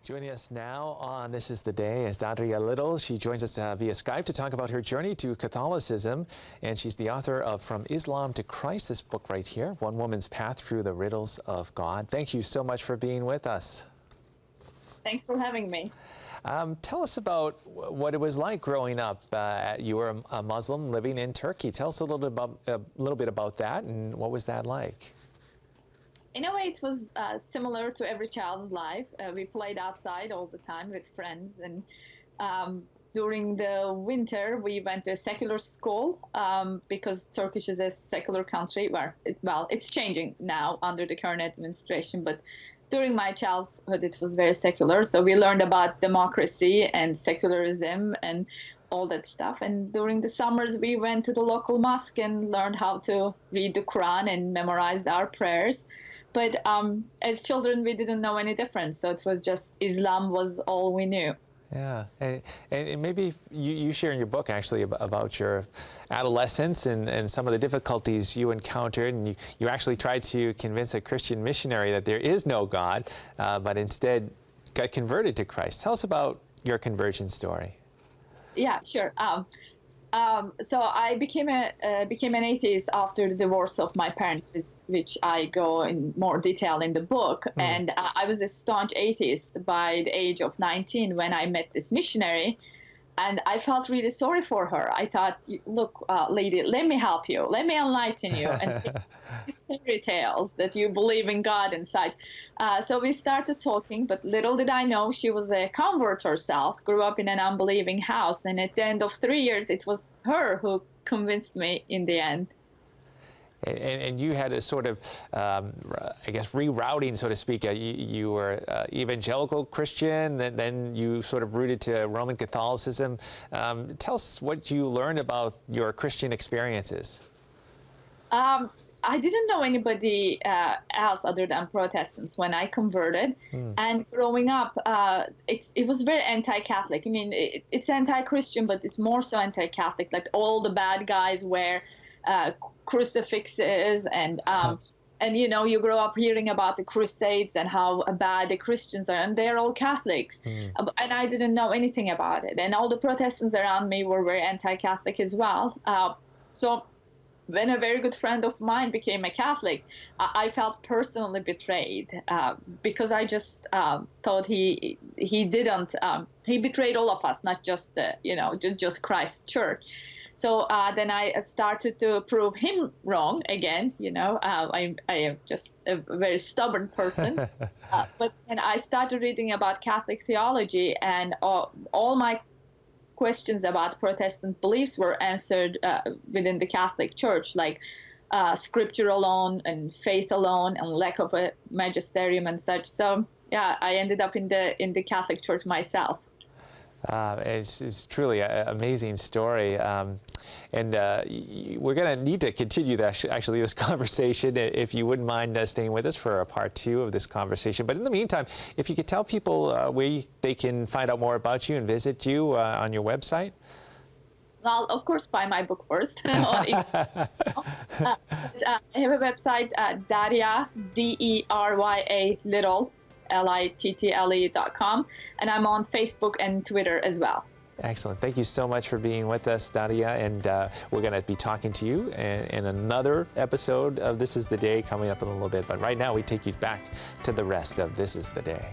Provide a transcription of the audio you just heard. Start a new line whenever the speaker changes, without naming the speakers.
Joining us now on This Is the Day is Derya Little. She joins us via Skype to talk about her journey to Catholicism, and she's the author of From Islam to Christ, this book right here, One Woman's Path Through the Riddles of God. Thank you so much for being with us.
Thanks for having me.
Tell us about what it was like growing up. You were a Muslim living in Turkey. Tell us a little bit about that, and what was that like?
In a way, it was similar to every child's life. We played outside all the time with friends, and during the winter, we went to a secular school because Turkish is a secular country. Well, it's changing now under the current administration, but during my childhood, it was very secular. So we learned about democracy and secularism and all that stuff. And during the summers, we went to the local mosque and learned how to read the Quran and memorized our prayers. But as children, we didn't know any difference. So it was just Islam was all we knew.
Yeah, and maybe you share in your book actually about your adolescence and some of the difficulties you encountered, and you actually tried to convince a Christian missionary that there is no God, but instead got converted to Christ. Tell us about your conversion story.
Yeah, sure. So I became an atheist after the divorce of my parents, which I go in more detail in the book. And I was a staunch atheist by the age of 19 when I met this missionary. And I felt really sorry for her. I thought, look, lady, let me help you. Let me enlighten you and these fairy tales that you believe in God and such. So we started talking, but little did I know she was a convert herself, grew up in an unbelieving house. And at the end of 3 years, it was her who convinced me in the end.
And you had a sort of, I guess, rerouting, so to speak. You were evangelical Christian, and then you sort of rooted to Roman Catholicism. Tell us what you learned about your Christian experiences.
I didn't know anybody else other than Protestants when I converted. And growing up, it was very anti-Catholic. I mean, it's anti-Christian, but it's more so anti-Catholic. Like all the bad guys wear crucifixes and you know, you grow up hearing about the Crusades and how bad the Christians are, and they're all Catholics. And I didn't know anything about it. And all the Protestants around me were very anti-Catholic as well. So when a very good friend of mine became a Catholic, I felt personally betrayed because I just thought he didn't. He betrayed all of us, not just just Christ's church. So then I started to prove him wrong again. You know, I am just a very stubborn person. But then I started reading about Catholic theology, and all my questions about Protestant beliefs were answered within the Catholic Church, like scripture alone and faith alone and lack of a magisterium and such. So yeah, I ended up in the Catholic Church myself.
It's truly an amazing story, and we're going to need to continue actually this conversation, if you wouldn't mind staying with us for a part 2 of this conversation. But in the meantime, if you could tell people where they can find out more about you and visit you on your website.
Well, of course, buy my book first. I have a website, Derya, Derya Little, Little.com, and I'm on Facebook and Twitter as well.
Excellent. Thank you so much for being with us, Derya, and we're going to be talking to you in another episode of This Is the Day coming up in a little bit. But right now, we take you back to the rest of This Is the Day.